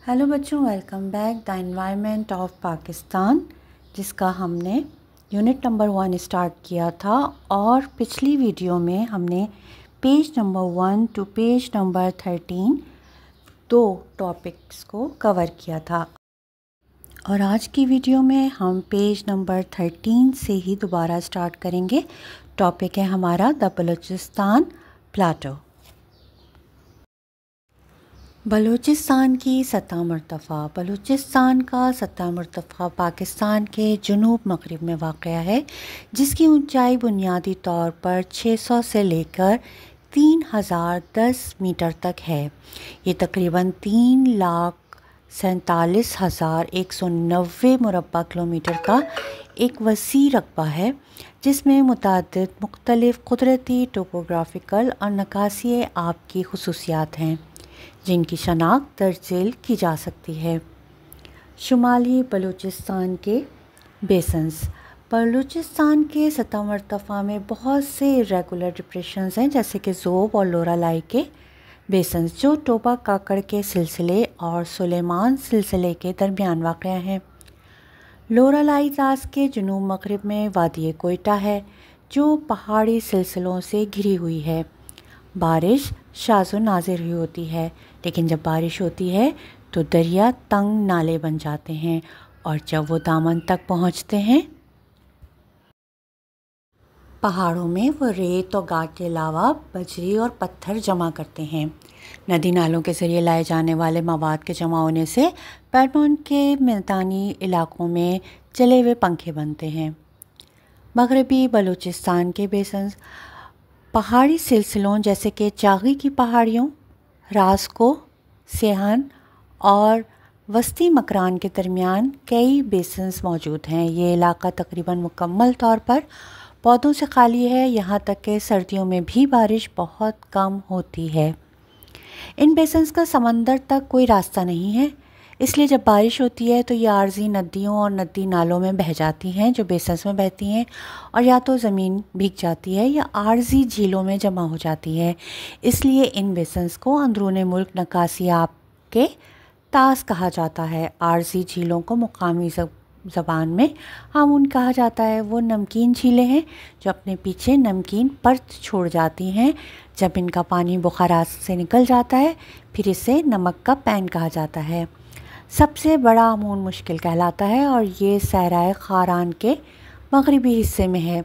Hello बच्चों, welcome back the environment of Pakistan, जिसका हमने यूनिट नंबर 1 स्टार्ट किया था। और पिछली वीडियो में हमने page number 1 to page number 13 दो टॉपिक्स को कवर किया था। और आज की वीडियो में हम पेज नंबर 13 से ही दोबारा स्टार्ट करेंगे। टॉपिक है हमारा द बलूचिस्तान प्लाटो। बलूचिस्तान की सतह मरतफ़ा। बलूचिस्तान का सतह मरतफ़ा पाकिस्तान के जनूब मग़रिब में वाक़या है, जिसकी ऊंचाई बुनियादी तौर पर 600 से लेकर 3010 मीटर तक है। ये तकरीबन 3,47,190 मुरब्बा किलोमीटर का एक वसी रकबा है, जिसमें मुतअद्दिद मुख्तलिफ़ कुदरती, टोपोग्राफिकल और नक्काशी आब की खुसूसियात हैं, जिनकी शनाख्त दर्ज झेल की जा सकती है। शुमाली बलूचिस्तान के बेसन्स। बलूचिस्तान के सतह मरतफ़ा में बहुत से इर्रेगुलर डिप्रेशंस हैं, जैसे कि ज़ोब और लोरालाई के बेसन्स, जो टोबा काकड़ के सिलसिले और सुलेमान सिलसिले के दरमियान वाक़ हैं। लोरालाई दास के जनूब मग़रिब में वादी कोयटा है, जो पहाड़ी सिलसिलों से घिरी हुई है। बारिश शाज़ो नाज़िर ही होती है, लेकिन जब बारिश होती है तो दरिया तंग नाले बन जाते हैं, और जब वो दामन तक पहुंचते हैं, पहाड़ों में वो रेत और गाद के अलावा बजरी और पत्थर जमा करते हैं। नदी नालों के ज़रिए लाए जाने वाले मवाद के जमा होने से पैडमॉन के मैदानी इलाकों में चले हुए पंखे बनते हैं। मगरबी बलूचिस्तान के बेसन्स पहाड़ी सिलसिलों जैसे कि चागी की पहाड़ियों, रास्को, सेहन और वस्ती मकरान के दरमियान कई बेसन्स मौजूद हैं। ये इलाका तकरीबन मुकम्मल तौर पर पौधों से खाली है, यहाँ तक कि सर्दियों में भी बारिश बहुत कम होती है। इन बेसन्स का समंदर तक कोई रास्ता नहीं है, इसलिए जब बारिश होती है तो ये आर्जी नदियों और नदी नालों में बह जाती हैं, जो बेसन्स में बहती हैं, और या तो ज़मीन भीग जाती है या आर्जी झीलों में जमा हो जाती है। इसलिए इन बेसन्स को अंदरूनी मुल्क नक्काशी आब के तास कहा जाता है। आर्जी झीलों को मुकामी ज़बान में हामून कहा जाता है। वो नमकीन झीलें हैं जो अपने पीछे नमकीन परत छोड़ जाती हैं। जब इनका पानी बुखारात से निकल जाता है, फिर इसे नमक का पैन कहा जाता है। सबसे बड़ा हामून मुश्किल कहलाता है, और ये सहराए खारान के मगरबी हिस्से में है।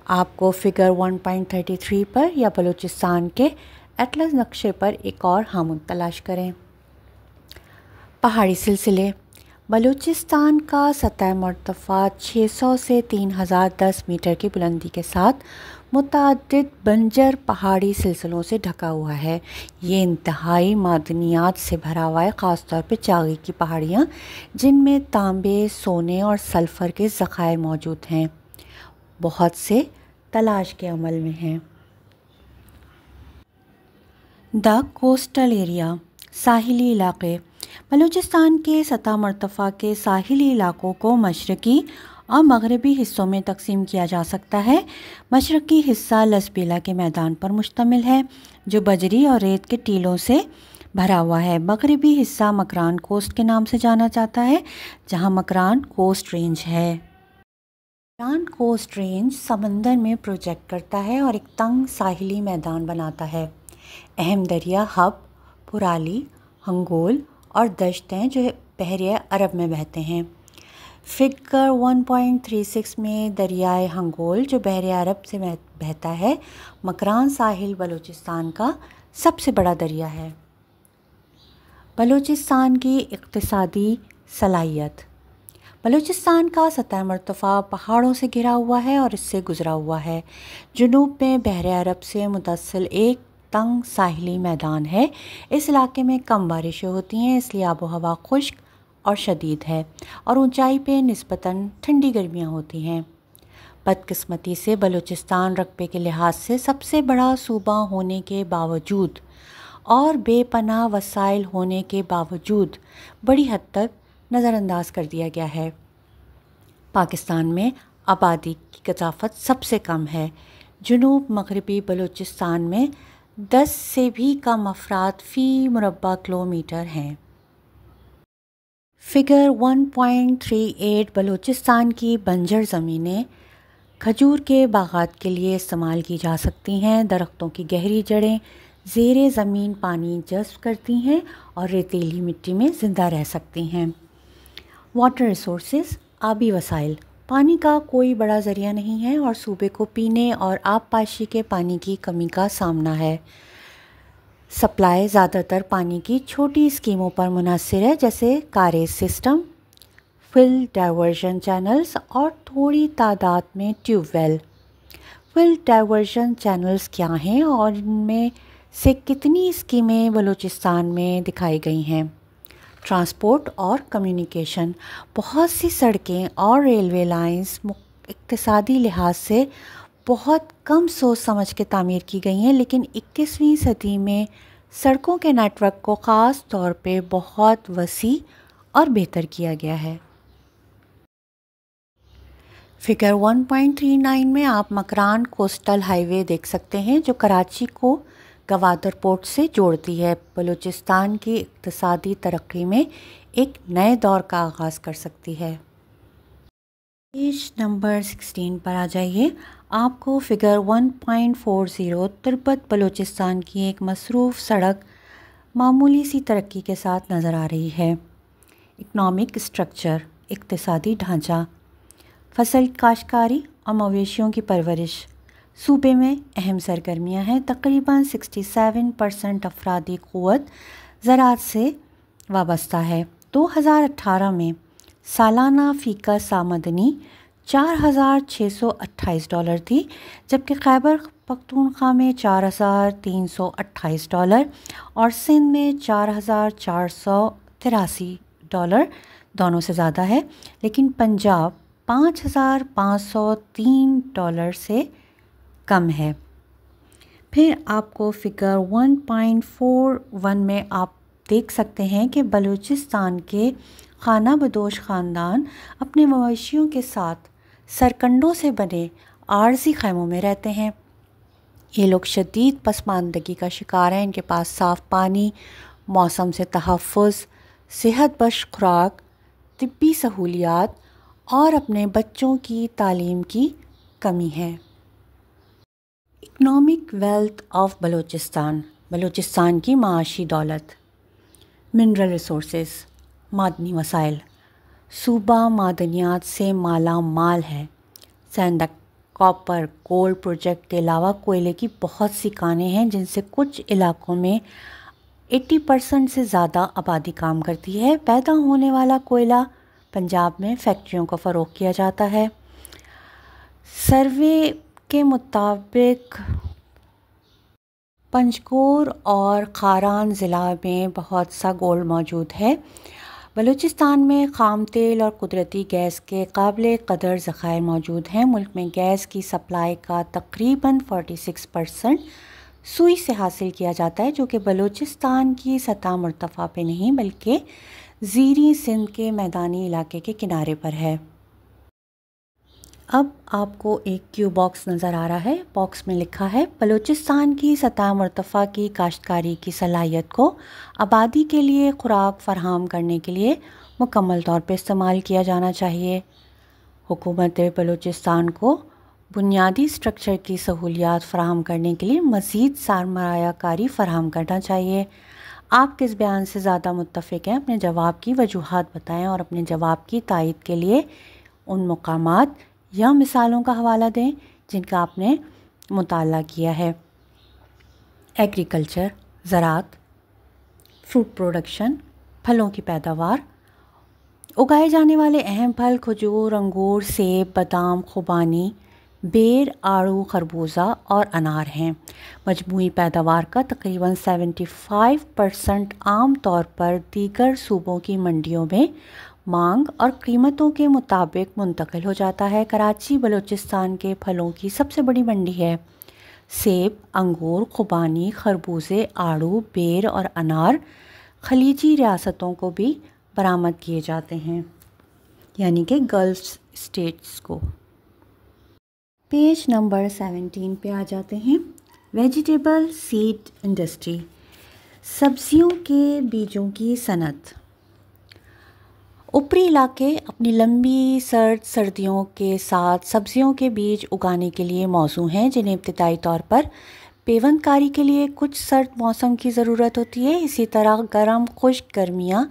आपको फिगर 1.33 पर या बलूचिस्तान के एटलस नक्शे पर एक और हामून तलाश करें। पहाड़ी सिलसिले। बलूचिस्तान का सतह मरतफ़ा 600 से 3010 मीटर की बुलंदी के साथ मुतअद्दिद बंजर पहाड़ी सिलसिलों से ढका हुआ है। ये इंतहाई मादनियात से भरा हुआ है, ख़ास तौर पे चागी की पहाड़ियाँ, जिनमें तांबे, सोने और सल्फ़र के ज़खायर मौजूद हैं। बहुत से तलाश के अमल में हैं। The coastal area. साहिली इलाक़े। बलूचिस्तान के सतह मरतफ़ा के साहिली इलाक़ों को मशरक़ी और मगरबी हिस्सों में तकसीम किया जा सकता है। मशरक़ी हिस्सा लसबेला के मैदान पर मुश्तमिल है, जो बजरी और रेत के टीलों से भरा हुआ है। मगरबी हिस्सा मकरान कोस्ट के नाम से जाना जाता है, जहाँ मकरान कोस्ट रेंज है। मकरान कोस्ट रेंज समंदर में प्रोजेक्ट करता है और एक तंग साहिली मैदान बनाता है। अहम दरिया हब, पुराली, हंगोल और दश्त हैं, जो बहरिया अरब में बहते हैं। फिगर 1.36 में दरियाए हंगोल, जो बहरिया अरब से बहता है, मकरान साहिल बलूचिस्तान का सबसे बड़ा दरिया है। बलूचिस्तान की इक़्तिसादी सलाहियत। बलूचिस्तान का सतह मरतफ़ा पहाड़ों से घिरा हुआ है और इससे गुज़रा हुआ है। जुनूब में बहरे अरब से मुतसिल एक तंग साहिली मैदान है। इस इलाके में कम बारिशें होती हैं, इसलिए आबो हवा खुश्क और शदीद है, और ऊंचाई पे निस्बतन ठंडी गर्मियाँ होती हैं। बदकिस्मती से बलूचिस्तान रकबे के लिहाज से सबसे बड़ा सूबा होने के बावजूद और बेपनाह वसाइल होने के बावजूद बड़ी हद तक नज़रअंदाज कर दिया गया है। पाकिस्तान में आबादी की कसाफत सबसे कम है। जनूब मगरबी बलूचिस्तान में 10 से भी कम अफराद फ़ी मुरब्बा किलोमीटर हैं। फिगर 1.38 बलूचिस्तान की बंजर ज़मीनें खजूर के बागात के लिए इस्तेमाल की जा सकती हैं। दरख्तों की गहरी जड़ें ज़ेरे ज़मीन पानी जज़्ब करती हैं और रेतीली मिट्टी में ज़िंदा रह सकती हैं। वाटर रिसोर्सेज, आबी वसाइल। पानी का कोई बड़ा ज़रिया नहीं है और सूबे को पीने और आबपाशी के पानी की कमी का सामना है। सप्लाई ज़्यादातर पानी की छोटी स्कीमों पर मुनहसर है, जैसे कारेज सिस्टम, फिल डाइवर्जन चैनल्स और थोड़ी तादाद में ट्यूबवेल। फिल डाइवर्जन चैनल्स क्या हैं और इनमें से कितनी स्कीमें बलूचिस्तान में दिखाई गई हैं? ट्रांसपोर्ट और कम्युनिकेशन। बहुत सी सड़कें और रेलवे लाइंस इक्तिसादी लिहाज से बहुत कम सोच समझ के तामीर की गई हैं, लेकिन 21वीं सदी में सड़कों के नेटवर्क को ख़ास तौर पे बहुत वसी और बेहतर किया गया है। फिगर 1.39 में आप मकरान कोस्टल हाईवे देख सकते हैं, जो कराची को गवादर पोर्ट से जोड़ती है। बलूचिस्तान की इक्तिसादी तरक्की में एक नए दौर का आगाज़ कर सकती है। पेज नंबर 16 पर आ जाइए। आपको फिगर 1.40 तिब्बत बलूचिस्तान की एक मसरूफ़ सड़क मामूली सी तरक्की के साथ नज़र आ रही है। इकनॉमिक स्ट्रक्चर, इक्तिसादी ढांचा, फसल काश्तकारी और मवेशियों की परवरिश सूबे में अहम सरगर्मियां हैं। तकरीबन 67% अफरादी क़ुव्वत ज़राअत से वाबस्ता है। 2018 में सालाना फ़ीकस आमदनी $4,628 थी, जबकि खैबर पख्तूनख्वा में $4,328 और सिंध में $4,483 दोनों से ज़्यादा है, लेकिन पंजाब $5,503 से कम है। फिर आपको फ़िगर 1.41 में आप देख सकते हैं कि बलूचिस्तान के खाना बदोश ख़ानदान अपने मवेशियों के साथ सरकंडों से बने आरज़ी खैमों में रहते हैं। ये लोग शदीद पसमानदगी का शिकार हैं। इनके पास साफ़ पानी, मौसम से तहफ़्फ़ुज़, सेहत बख्श खुराक, तिब्बी सहूलियात और अपने बच्चों की तालीम की कमी है। Economic wealth of Balochistan, Balochistan की माशी दौलत। मिनरल रिसोर्सेज, मादनी वसाइल। सूबा मादनियात से माला माल है। सेंधक कॉपर गोल्ड प्रोजेक्ट के अलावा कोयले की बहुत सी कानें हैं, जिनसे कुछ इलाकों में 80% से ज़्यादा आबादी काम करती है। पैदा होने वाला कोयला पंजाब में फैक्ट्रियों को फ़रोग़ किया जाता है। सर्वे के मुताबिक पंजकोर और खारान ज़िला में बहुत सा गोल्ड मौजूद है। बलूचिस्तान में ख़ाम तेल और कुदरती गैस के काबिल कदर ज़खायर मौजूद हैं। मुल्क में गैस की सप्लाई का तकरीबन 46% सुई से हासिल किया जाता है, जो कि बलूचिस्तान की सतह मुर्तफ़ा पे नहीं बल्कि ज़ीरी सिंध के मैदानी इलाके के किनारे पर है। अब आपको एक क्यू बॉक्स नज़र आ रहा है। बॉक्स में लिखा है, बलूचिस्तान की सतह मुर्तफ़ा की काश्तकारी की सलाहियत को आबादी के लिए खुराक फ़राहम करने के लिए मुकम्मल तौर पर इस्तेमाल किया जाना चाहिए। हुकूमत बलूचिस्तान को बुनियादी स्ट्रक्चर की सहूलियात फ़राहम करने के लिए मज़ीद सरमायाकारी फ़राहम करना चाहिए। आप किस बयान से ज़्यादा मुत्तफ़िक़ हैं? अपने जवाब की वजूहात बताएं और अपने जवाब की तायीद के लिए उन मकामात या मिसालों का हवाला दें जिनका आपने मुताला किया है। एग्रीकल्चर, ज़राअत, फ्रूट प्रोडक्शन, फलों की पैदावार। उगाए जाने वाले अहम फल खजूर, अंगूर, सेब, बादाम, खुबानी, बेर, आड़ू, खरबूजा और अनार हैं। मजमूई पैदावार का तकरीबन 75% आम तौर पर दीगर सूबों की मंडियों में मांग और कीमतों के मुताबिक मुंतकिल हो जाता है। कराची बलूचिस्तान के फलों की सबसे बड़ी मंडी है। सेब, अंगूर, खुबानी, खरबूजे, आड़ू, बेर और अनार खलीजी रियासतों को भी बरामद किए जाते हैं, यानी कि गल्फ स्टेट्स को। पेज नंबर 17 पे आ जाते हैं। वेजिटेबल सीड इंडस्ट्री, सब्जियों के बीजों की सनत। ऊपरी इलाके अपनी लंबी सर्द सर्दियों के साथ सब्जियों के बीज उगाने के लिए मौजू हैं, जिन्हें इब्तदाई तौर पर पेवंदकारी के लिए कुछ सर्द मौसम की ज़रूरत होती है। इसी तरह गर्म खुश्क गर्मियाँ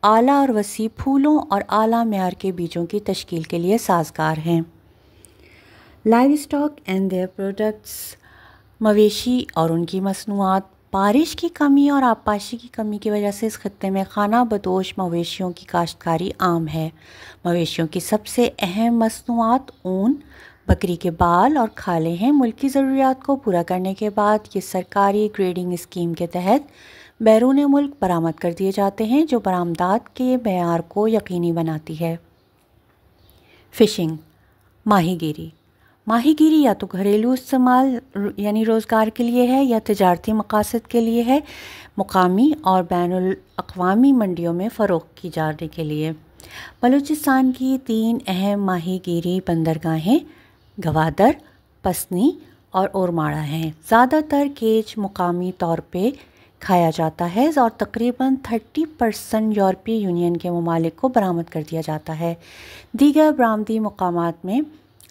आला और वसी फूलों और आला म्यार के बीजों की तश्कील के लिए साजगार हैं। Live stock and their products, मवेशी और उनकी मसनूआत। बारिश की कमी और आबपाशी की कमी की वजह से इस खत्ते में खाना बदोश मवेशियों की काश्तकारी आम है। मवेशियों की सबसे अहम मसनूआत ऊन, बकरी के बाल और खाले हैं। मुल्की ज़रूरियात को पूरा करने के बाद ये सरकारी ग्रेडिंग स्कीम के तहत बैरून मुल्क बरामद कर दिए जाते हैं, जो बरामदात के मेयार को यकीनी बनाती है। फ़िशिंग, माहीगीरी। माहीगीरी या तो घरेलू इस्तेमाल यानी रोज़गार के लिए है या तिजारती मकासद के लिए है, मुकामी और बैनुल अक़वामी मंडियों में फ़रोख्त की जाने के लिए। बलूचिस्तान की 3 अहम माहीगीरी बंदरगाहें गवादर, पसनी और ओरमाड़ा हैं। ज़्यादातर केच मुकामी तौर पे खाया जाता है और तकरीबन 30% यूरोपीय यूनियन के ममालिक को बरामद कर दिया जाता है। दीगर बरामदी मुकामात में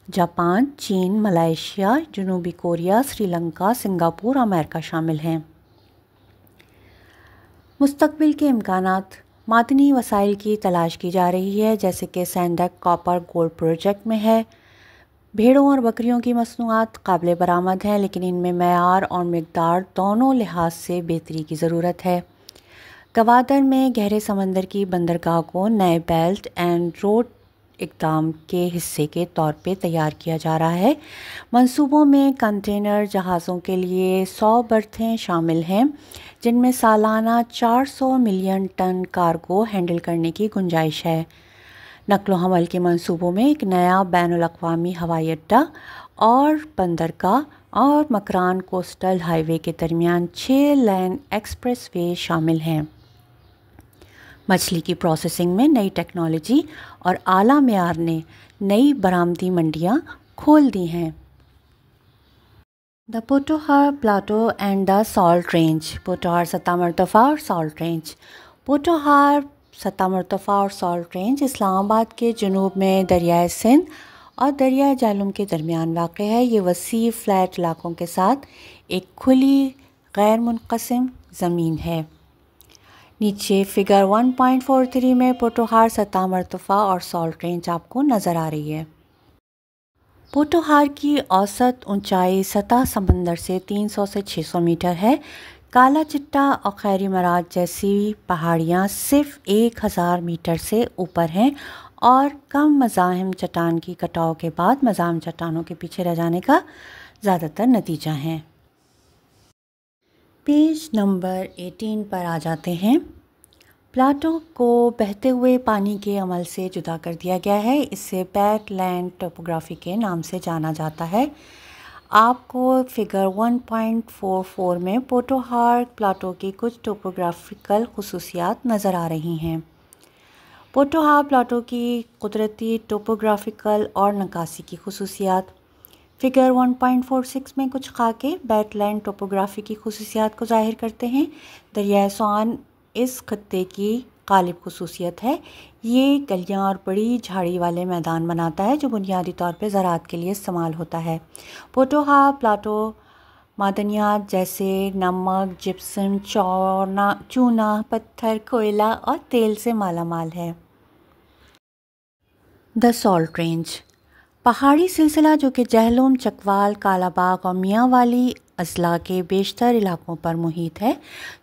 जापान, चीन, मलेशिया, जनूबी कोरिया, श्रीलंका, सिंगापुर, अमेरिका शामिल हैं। मुस्तकबिल के इम्कानात, मादनी वसाइल की तलाश की जा रही है, जैसे कि सैंडक कॉपर गोल्ड प्रोजेक्ट में है। भेड़ों और बकरियों की मसनूआत काबिल बरामद हैं, लेकिन इनमें मयार और मिकदार दोनों लिहाज से बेहतरी की ज़रूरत है। गवादर में गहरे समंदर की बंदरगाह को नए बेल्ट एंड रोड इक़दाम के हिस्से के तौर पे तैयार किया जा रहा है। मंसूबों में कंटेनर जहाज़ों के लिए 100 बर्थें शामिल हैं, जिनमें सालाना 400 मिलियन टन कार्गो हैंडल करने की गुंजाइश है। नकलो हमल के मंसूबों में एक नया बैनुल अक़वामी हवाई अड्डा और बंदरगाह और मकरान कोस्टल हाईवे के दरमियान 6 लेन एक्सप्रेस वे शामिल हैं। मछली की प्रोसेसिंग में नई टेक्नोलॉजी और आला मेयार ने नई बरामदी मंडियां खोल दी हैं। The Potohar plateau and the salt range. Potohar सतह मरतफ़ा और सॉल्ट रेंज। पोटोहार सतह मरतफ़ा और सॉल्ट रेंज इस्लामाबाद के जनूब में दरियाए सिंध और दरियाए जालुम के दरमियान वाक़ है। ये वसी फ्लैट इलाकों के साथ एक खुली गैर मुनक़सिम ज़मीन है। नीचे फिगर 1.43 में पोटोहार सतह मरतफ़ा और सॉल्ट रेंज आपको नज़र आ रही है। पोटोहार की औसत ऊंचाई सतह समंदर से 300 से 600 मीटर है। काला चिट्टा और खैरी मराज जैसी पहाड़ियाँ सिर्फ 1000 मीटर से ऊपर हैं और कम मज़ाहिम चट्टान की कटाव के बाद मज़ाहिम चट्टानों के पीछे रह जाने का ज़्यादातर नतीजा है। पेज नंबर 18 पर आ जाते हैं। प्लाटो को बहते हुए पानी के अमल से जुदा कर दिया गया है। इसे बैकलैंड टोपोग्राफी के नाम से जाना जाता है। आपको फिगर 1.44 में पोटोहार प्लाटो की कुछ टोपोग्राफिकल खुसूसियात नज़र आ रही हैं। पोटोहार प्लाटो की कुदरती टोपोग्राफिकल और नक्काशी की खुसूसियात। फिगर 1.46 में कुछ खाके बैकलैंड टोपोग्राफी की खुसूसियात को ज़ाहिर करते हैं। दरियाए स्वान इस खत्ते की गालिब खुसूसियत है। ये गलियाँ और बड़ी झाड़ी वाले मैदान बनाता है, जो बुनियादी तौर पे ज़राअत के लिए इस्तेमाल होता है। पोटोहार प्लाटो मादनियात जैसे नमक, जिप्सम, चूना, पत्थर, कोयला और तेल से मालामाल है। द सॉल्ट रेंज पहाड़ी सिलसिला जो कि जहलुम, चकवाल, कालाबाग और मियाँ वाली अजला के बेशतर इलाकों पर मुहित है।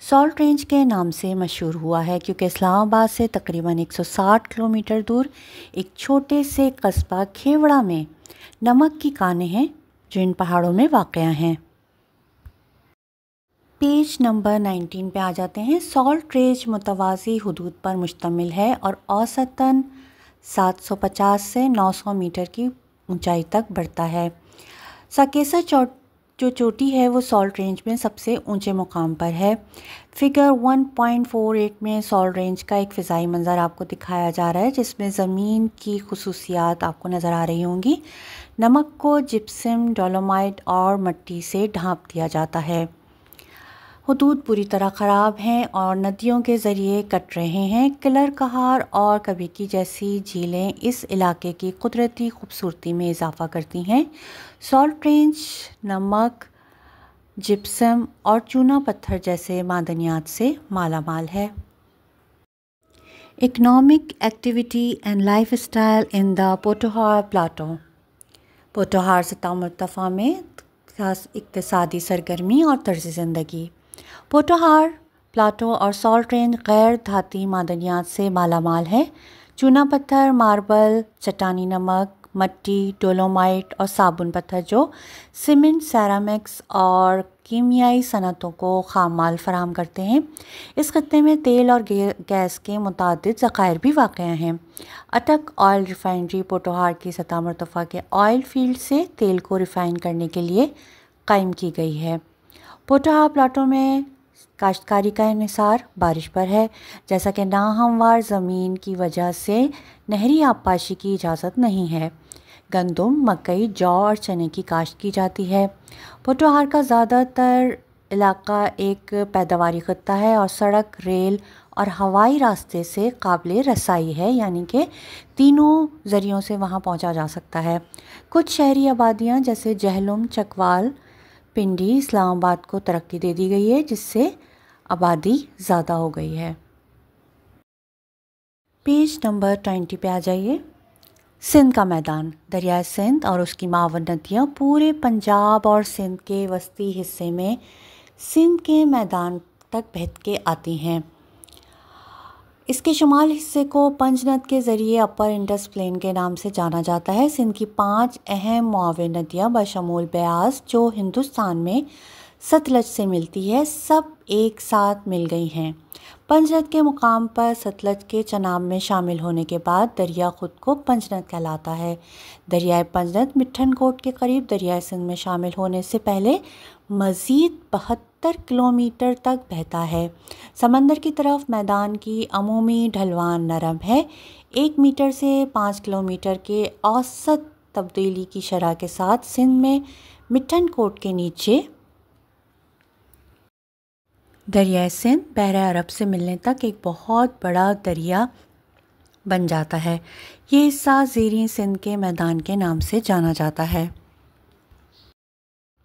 सॉल्ट रेंज के नाम से मशहूर हुआ है क्योंकि इस्लामाबाद से तकरीबन 160 किलोमीटर दूर एक छोटे से कस्बा खेवड़ा में नमक की कानें हैं, जो इन पहाड़ों में वाक़या हैं। पेज नंबर 19 पे आ जाते हैं। सॉल्ट रेंज मुतवाज़ी हदूद पर मुश्तमिल है और औसतन 750 से 900 मीटर की ऊंचाई तक बढ़ता है। साकेसा जो चोटी है वो सॉल्ट रेंज में सबसे ऊंचे मुकाम पर है। फिगर 1.48 में सॉल्ट रेंज का एक फ़िज़ाई मंज़र आपको दिखाया जा रहा है, जिसमें ज़मीन की खुसूसियात आपको नज़र आ रही होंगी। नमक को जिप्सम, डोलोमाइट और मिट्टी से ढाँप दिया जाता है। हदूद पूरी तरह ख़राब हैं और नदियों के ज़रिए कट रहे हैं। किलर कहार और कबीकी जैसी झीलें इस इलाके की कुदरती खूबसूरती में इजाफ़ा करती हैं। सॉल्ट रेंज नमक, जिप्सम और चूना पत्थर जैसे मादनियात से मालामाल है। Economic activity and lifestyle in the Potohar plateau. Potohar से तामुर्तफ़ा में खास इक़्तिसादी सरगर्मी और तर्ज़ ज़िंदगी। पोटोहार प्लाटो और सॉल्ट रेंज गैर धाती मादनियात से मालामाल है। चूना पत्थर, मार्बल, चट्टानी नमक, मट्टी, डोलोमाइट और साबुन पत्थर जो सीमेंट, सेरामिक्स और कीमियाई सनतों को खाम माल फराहम करते हैं। इस खत्ते में तेल और गैस के मुतादिद ज़खायर भी वाक़ हैं। अटक ऑयल रिफाइनरी पोटोहार की सतह मरतफ़ा के ऑयल फील्ड से तेल को रिफ़ाइन करने के लिए कायम की गई है। पोटोहार प्लाटो में काश्तकारी का इन्हिसार बारिश पर है। जैसा कि नाहमवार ज़मीन की वजह से नहरी आबपाशी की इजाज़त नहीं है। गंदम, मकई, जौ और चने की काश्त की जाती है। पोटोहार का ज़्यादातर इलाका एक पैदावारी खत्ता है और सड़क, रेल और हवाई रास्ते से काबिल रसाई है, यानी कि तीनों ज़रियों से वहाँ पहुँचा जा सकता है। कुछ शहरी आबादियाँ जैसे जहलुम, चकवाल, पिंडी, इस्लामाबाद को तरक्की दे दी गई है, जिससे आबादी ज़्यादा हो गई है। पेज नंबर 20 पे आ जाइए। सिंध का मैदान। दरिया सिंध और उसकी मावन नदियाँ पूरे पंजाब और सिंध के वस्ती हिस्से में सिंध के मैदान तक बहत के आती हैं। इसके शुमाल हिस्से को पंजनद के ज़रिए अपर इंडस प्लेन के नाम से जाना जाता है। सिंध की 5 अहम मुआविन नदियाँ बशमूल ब्यास, जो हिंदुस्तान में सतलज से मिलती है, सब एक साथ मिल गई हैं। पंजनद के मुकाम पर सतलज के चनाब में शामिल होने के बाद दरिया ख़ुद को पंजनद कहलाता है। दरियाए पंजनद मिठनकोट के करीब दरियाए सिंध में शामिल होने से पहले मज़ीद 72 किलोमीटर तक बहता है। समंदर की तरफ मैदान की अमूमी ढलवान नरम है। 1 मीटर से 5 किलोमीटर के औसत तब्दीली की शरह के साथ सिंध में मिठनकोट के नीचे दरियाए सिंध बहर अरब से मिलने तक एक बहुत बड़ा दरिया बन जाता है। ये हिस्सा ज़ेरी सिंध के मैदान के नाम से जाना जाता है।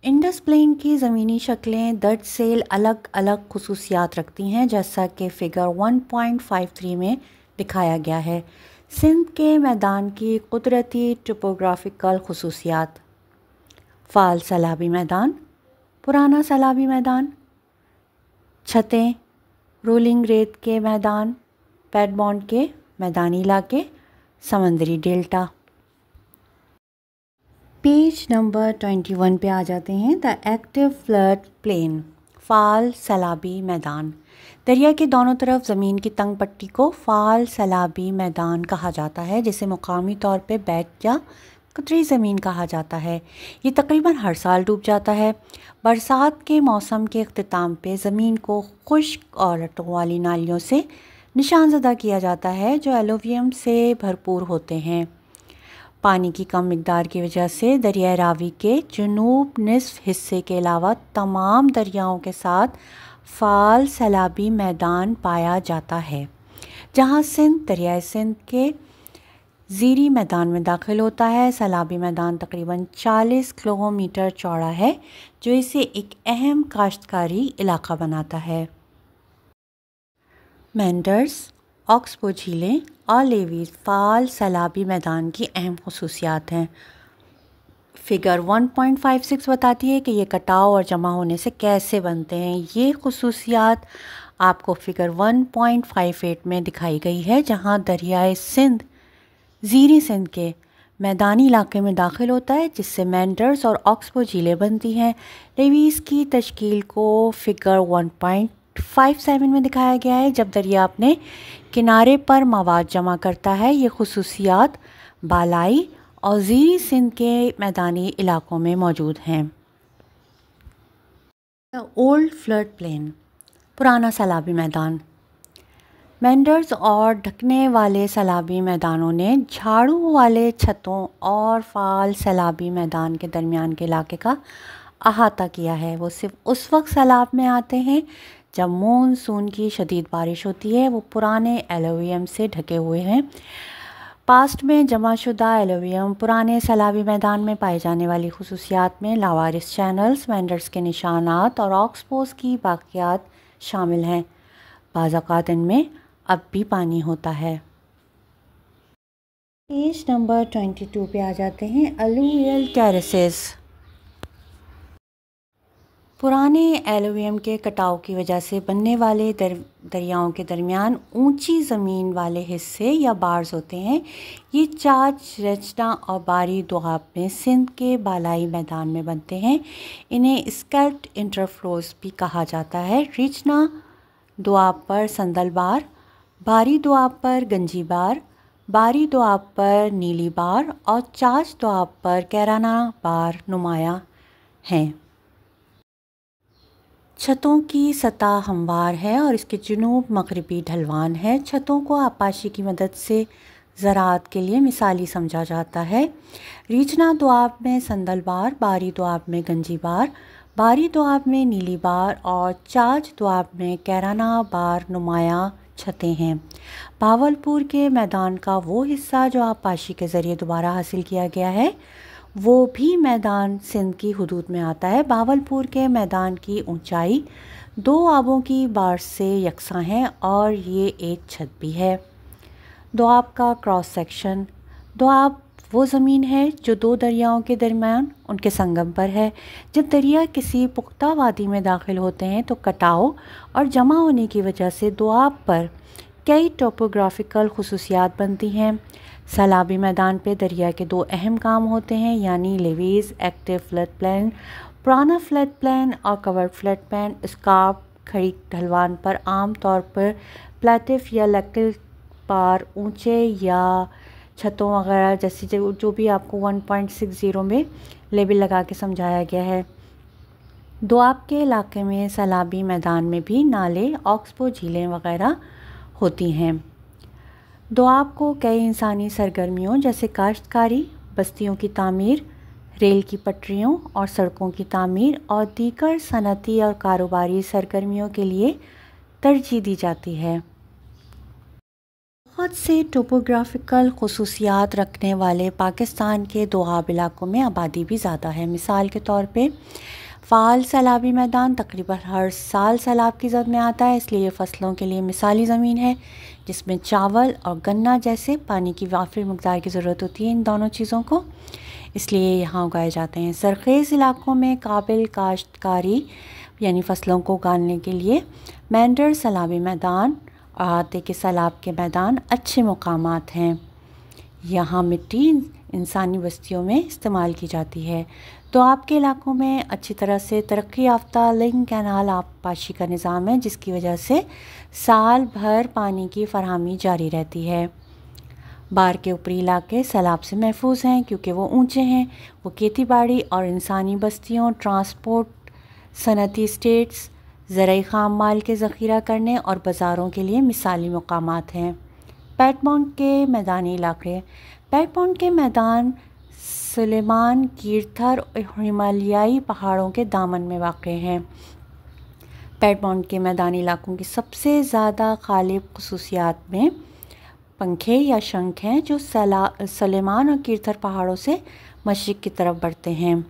इंडस प्लेन की ज़मीनी शक्लें दर्ज सेल अलग अलग खुसूसियात रखती हैं, जैसा कि फ़िगर 1.53 में दिखाया गया है। सिंध के मैदान की कुदरती टोपोग्राफिकल खुसूसियात। फ़ाल सैलाबी मैदान, पुराना सैलाबी मैदान, छतें, रोलिंग रेत के मैदान, पैडमॉन्ट के मैदानी इलाके, समंदरी डेल्टा। पेज नंबर 21 पे आ जाते हैं। The active flood plain. फ़ाल सैलाबी मैदान। दरिया के दोनों तरफ ज़मीन की तंग पट्टी को फ़ाल सैलाबी मैदान कहा जाता है, जिसे मुकामी तौर पे बैट या कतरी ज़मीन कहा जाता है। ये तकरीबन हर साल डूब जाता है। बरसात के मौसम के अख्तिताम पे ज़मीन को खुश्क और लटों वाली नालियों से निशानज़दा किया जाता है, जो एलुवियम से भरपूर होते हैं। पानी की कम मिकदार की वजह से दरिया रावी के जनूब निसफ हिस्से के अलावा तमाम दरियाओं के साथ फ़ाल सैलाबी मैदान पाया जाता है, जहाँ सिंध दरियाए सिंध के ज़ीरी मैदान में दाखिल होता है। सैलाबी मैदान तकरीबन 40 किलोमीटर चौड़ा है, जो इसे एक अहम काश्तकारी इलाका बनाता है। मेंडर्स, ऑक्सबो झीलें और लेवीज़ फ़ाल सैलाबी मैदान की अहम खुसूसियात हैं। फ़िगर 1.56 बताती है कि ये कटाव और जमा होने से कैसे बनते हैं। ये खुसूसियात आपको फ़िगर 1.58 में दिखाई गई है, जहाँ दरियाए सिंध ज़ीरी सिंध के मैदानी इलाके में दाखिल होता है, जिससे मेंडर्स और ऑक्सबो झीलें बनती हैं। लेवीज़ की तश्कील को फ़िगर 1.57 में दिखाया गया है। जब दरिया अपने किनारे पर मवाद जमा करता है, ये खुसूसियात बालाई और ज़ीरी सिंध के मैदानी इलाकों में मौजूद हैं। ओल्ड फ्लड प्लेन, पुराना सैलाबी मैदान। मेंडर्स और ढकने वाले सैलाबी मैदानों ने झाड़ू वाले छतों और फ़ाल सैलाबी मैदान के दरमियान के इलाके का अहाता किया है। वो सिर्फ उस वक्त सैलाब में आते हैं जब मानसून की शदीद बारिश होती है। वो पुराने एलुवियम से ढके हुए हैं। पास्ट में जमाशुदा एलुवियम पुराने सैलाबी मैदान में पाए जाने वाली खुसूसियात में लावारिस चैनल्स, मेंडर्स के निशानात और ऑक्सपोज की बाक़ियात शामिल हैं। बाज़ औक़ात इनमें अब भी पानी होता है। पेज नंबर 22 पे आ जाते हैं। Alluvial terraces. पुराने एलुवियम के कटाव की वजह से बनने वाले दरियाओं के दरमियान ऊंची ज़मीन वाले हिस्से या बार्स होते हैं। ये चाच, रचना और बारी दोआब में सिंध के बालाई मैदान में बनते हैं। इन्हें स्कैल्प्ड इंटरफ्लोस भी कहा जाता है। रिचना दोआब पर संदल बार, बारी दोआब पर गंजी बार, बारी दोआब पर नीली बार और चाच दोआब पर कैराना बार नुमाया हैं। छतों की सतह हमवार है और इसके जुनूब मगरबी ढलवान है। छतों को आपाशी की मदद से ज़राअत के लिए मिसाली समझा जाता है। रीचना दोआब में संदल बार, बारी दोआब में गंजी बार, बारी दोआब में नीली बार और चाच दोआब में कैराना बार नुमाया छतें हैं। भावलपुर के मैदान का वो हिस्सा जो आपाशी के ज़रिए दोबारा हासिल किया गया है वो भी मैदान सिंध की हुदूद में आता है। भावलपुर के मैदान की ऊंचाई 2 आबों की बार्श से यकसा है और ये एक छत भी है। दोआब का क्रॉस सेक्शन। दोआब वो ज़मीन है जो 2 दरियाओं के दरमियान उनके संगम पर है। जब दरिया किसी पुख्ता वादी में दाखिल होते हैं तो कटाव और जमा होने की वजह से दोआब पर कई टोपोग्राफिकल खुसूसियात बनती हैं। सैलाबी मैदान पे दरिया के 2 अहम काम होते हैं, यानी लेवीज़ एक्टिव फ्लड प्लेन, पुराना फ्लड प्लेन और कवर्ड फ्लड प्लेन। स्कार्प खड़ी ढलवान पर आम तौर पर प्लेटिफ या लैक्टिल पार ऊंचे या छतों वगैरह जैसी जो भी आपको 1.60 में लेबल लगा के समझाया गया है। दोआब के इलाके में सैलाबी मैदान में भी नाले, ऑक्सबो झीलें वगैरह होती हैं। दोआब को कई इंसानी सरगर्मियों जैसे काश्तकारी, बस्तियों की तामीर, रेल की पटरियों और सड़कों की तामीर और दीगर सनती और कारोबारी सरगर्मियों के लिए तरजीह दी जाती है। बहुत से टोपोग्राफिकल खुसूसियात रखने वाले पाकिस्तान के दोआब इलाकों में आबादी भी ज़्यादा है। मिसाल के तौर पे फ़ाल सैलाबी मैदान तकरीबन हर साल सैलाब की ज़द में आता है, इसलिए ये फ़सलों के लिए मिसाली ज़मीन है जिसमें चावल और गन्ना जैसे पानी की वाफिर मकदार की ज़रूरत होती है। इन दोनों चीज़ों को इसलिए यहाँ उगाए जाते हैं। सरखेज़ इलाकों में काबिल काश्तकारी यानी फ़सलों को उगाने के लिए मेंढर सैलाबी मैदान और अहाते के सैलाब के मैदान अच्छे मकामात हैं। यहाँ मिट्टी इंसानी बस्तियों में इस्तेमाल की जाती है। तो आपके इलाकों में अच्छी तरह से तरक्की याफ्ता लिंक कैनाल आबपाशी का निज़ाम है जिसकी वजह से साल भर पानी की फरहमी जारी रहती है। बार के ऊपरी इलाके सैलाब से महफूज हैं क्योंकि वो ऊंचे हैं। वो खेती बाड़ी और इंसानी बस्तियों, ट्रांसपोर्ट, सनती स्टेट्स, ज़राई खाम माल के ज़ख़ीरा करने और बाज़ारों के लिए मिसाली मकामात हैं। पैटमाउंट के मैदानी इलाके। पैटमाउंट के मैदान सुलेमान, कीर्थर और हिमालयाई पहाड़ों के दामन में वाक़ हैं। पैटमाउंट के मैदानी इलाकों की सबसे ज़्यादा गालिब खुसूसियात में पंखे या शंख हैं जो सुलेमान और कीर्थर पहाड़ों से मशरिक़ की तरफ बढ़ते हैं।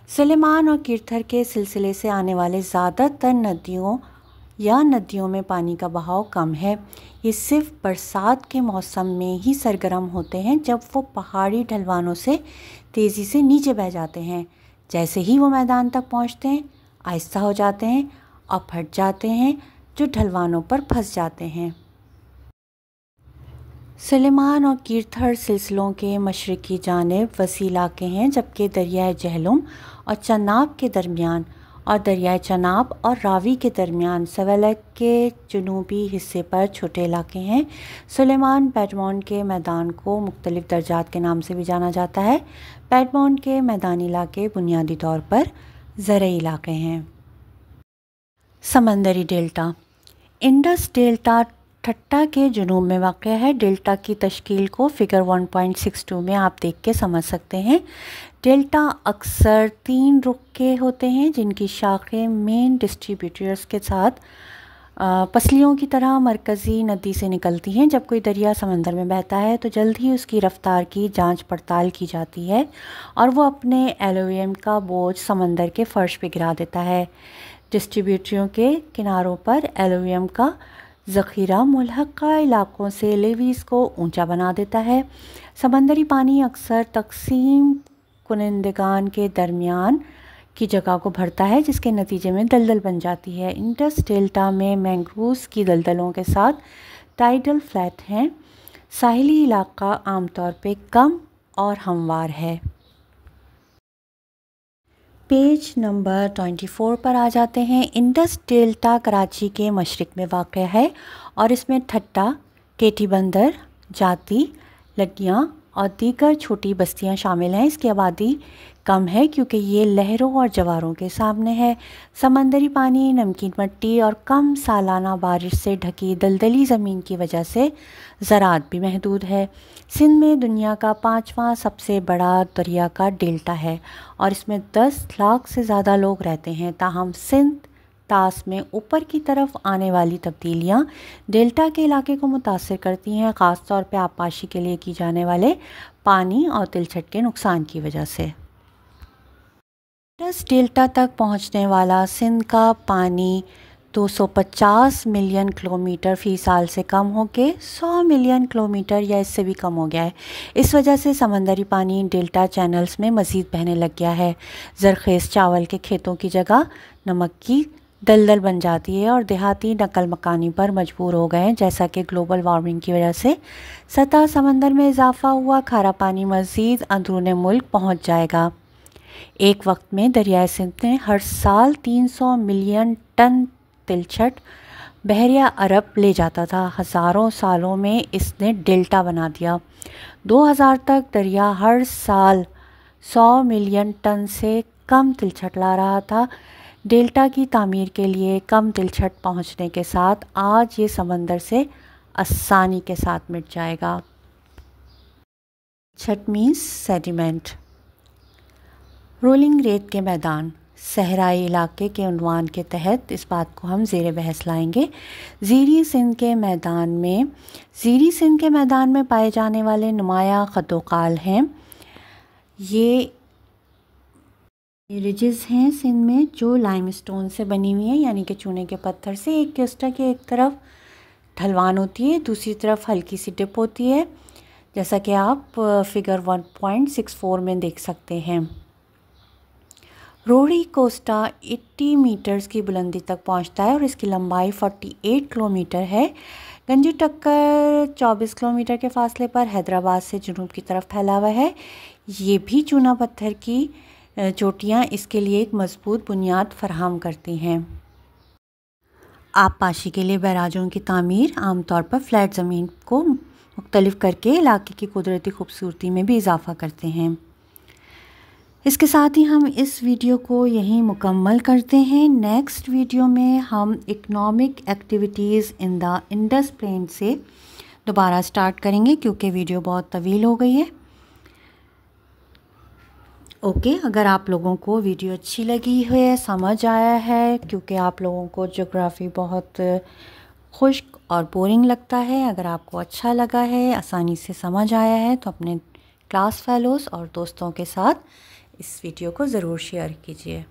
सुलेमान और कीर्थर के सिलसिले से आने वाले ज़्यादातर नदियों में पानी का बहाव कम है। ये सिर्फ बरसात के मौसम में ही सरगर्म होते हैं जब वो पहाड़ी ढलवानों से तेज़ी से नीचे बह जाते हैं। जैसे ही वो मैदान तक पहुंचते हैं आहिस्ता हो जाते हैं और फट जाते हैं जो ढलवानों पर फंस जाते हैं। सुलेमान और कीर्थर सिलसिलों के मशरिक़ी जानिब वसी इलाके हैं जबकि दरियाए जहलुम और चनाब के दरमियान और दरियाए चनाब और रावी के दरमियान सवेलक के जनूबी हिस्से पर छोटे इलाके हैं। सुलेमान पैटमाउंट के मैदान को मुख्तलिफ दर्जात के नाम से भी जाना जाता है। पैटमाउंट के मैदानी इलाके बुनियादी तौर पर ज़रई इलाके हैं। समंदरी डेल्टा। इंडस डेल्टा ठट्टा के जुनूब में वाक़ है। डेल्टा की तश्कील को फ़िगर 1.62 में आप देख के समझ सकते हैं। डेल्टा अक्सर 3 रुख के होते हैं जिनकी शाखें मेन डिस्ट्रीब्यूटर्स के साथ पसलियों की तरह मरकज़ी नदी से निकलती हैं। जब कोई दरिया समंदर में बहता है तो जल्द ही उसकी रफ़्तार की जांच पड़ताल की जाती है और वो अपने एलओएम का बोझ समंदर के फ़र्श पे गिरा देता है। डिस्ट्रीब्यूटरों के किनारों पर एलओएम का ज़ख़ीरा मुल्हक़ा इलाक़ों से लेवीज़ को ऊंचा बना देता है। समंदरी पानी अक्सर तक़सीम कुनंदगान के दरमियान की जगह को भरता है जिसके नतीजे में दलदल बन जाती है। इंडस डेल्टा में मैंग्रोव्स की दलदलों के साथ टाइडल फ्लैट हैं। साहिली इलाका आमतौर पे कम और हमवार है। पेज नंबर 24 पर आ जाते हैं। इंडस डेल्टा कराची के मशरिक़ में वाक़ है और इसमें ठट्टा, केटी बंदर, जाती, लड्डियाँ और दीगर छोटी बस्तियां शामिल हैं। इसकी आबादी कम है क्योंकि ये लहरों और जवारों के सामने है। समंदरी पानी, नमकीन मिट्टी और कम सालाना बारिश से ढकी दलदली ज़मीन की वजह से ज़राअत भी महदूद है। सिंध में दुनिया का 5वां सबसे बड़ा दरिया का डेल्टा है और इसमें 10 लाख से ज़्यादा लोग रहते हैं। ताहम सिंध तास में ऊपर की तरफ आने वाली तब्दीलियाँ डेल्टा के इलाके को मुतासर करती हैं, ख़ास तौर पे आबपाशी के लिए की जाने वाले पानी और तिलछट के नुकसान की वजह से। इंडस डेल्टा तक पहुंचने वाला सिंध का पानी 250 मिलियन किलोमीटर फ़ी साल से कम होकर 100 मिलियन किलोमीटर या इससे भी कम हो गया है। इस वजह से समंदरी पानी डेल्टा चैनल्स में मज़ीद बहने लग गया है। ज़रख़ेज़ चावल के खेतों की जगह नमक की दलदल बन जाती है और देहाती नकल मकानी पर मजबूर हो गए हैं। जैसा कि ग्लोबल वार्मिंग की वजह से सतह समंदर में इजाफा हुआ, खारा पानी मज़ीद अंदरूने मुल्क पहुंच जाएगा। एक वक्त में दरियाए सिंध ने हर साल 300 मिलियन टन तिलछट बहरिया अरब ले जाता था। हज़ारों सालों में इसने डेल्टा बना दिया। 2000 तक दरिया हर साल 100 मिलियन टन से कम तिलछट ला रहा था। डेल्टा की तामीर के लिए कम तिलछट पहुंचने के साथ आज ये समंदर से आसानी के साथ मिट जाएगा। तिलछट मीन्स सेडिमेंट। रोलिंग रेत के मैदान सहराई इलाके के उन्वान के तहत इस बात को हम ज़ेर बहस लाएंगे। ज़ीरी सिंध के मैदान में पाए जाने वाले नुमाया ख़तोकाल हैं। ये रिजेस हैं सिंध में जो लाइमस्टोन से बनी हुई हैं, यानी कि चूने के पत्थर से। एक क्रिस्टा की एक तरफ ढलवान होती है, दूसरी तरफ हल्की सी डिप होती है, जैसा कि आप फ़िगर 1.64 में देख सकते हैं। रोड़ी कोस्टा 80 मीटर्स की बुलंदी तक पहुंचता है और इसकी लंबाई 48 किलोमीटर है। गंजी टक्कर 24 किलोमीटर के फासले पर हैदराबाद से जुनूब की तरफ फैला हुआ है। ये भी चूना पत्थर की चोटियाँ इसके लिए एक मजबूत बुनियाद फराहम करती हैं। आबपाशी के लिए बैराजों की तामीर आमतौर पर फ्लैट ज़मीन को मुख्तलिफ करके इलाके की कुदरती खूबसूरती में भी इजाफ़ा करते हैं। इसके साथ ही हम इस वीडियो को यहीं मुकम्मल करते हैं। नेक्स्ट वीडियो में हम economic activities in the Indus plain से दोबारा स्टार्ट करेंगे क्योंकि वीडियो बहुत तवील हो गई है। ओके, अगर आप लोगों को वीडियो अच्छी लगी है, समझ आया है, क्योंकि आप लोगों को ज्योग्राफ़ी बहुत खुश्क और बोरिंग लगता है, अगर आपको अच्छा लगा है, आसानी से समझ आया है, तो अपने क्लास फेलोज़ और दोस्तों के साथ इस वीडियो को ज़रूर शेयर कीजिए।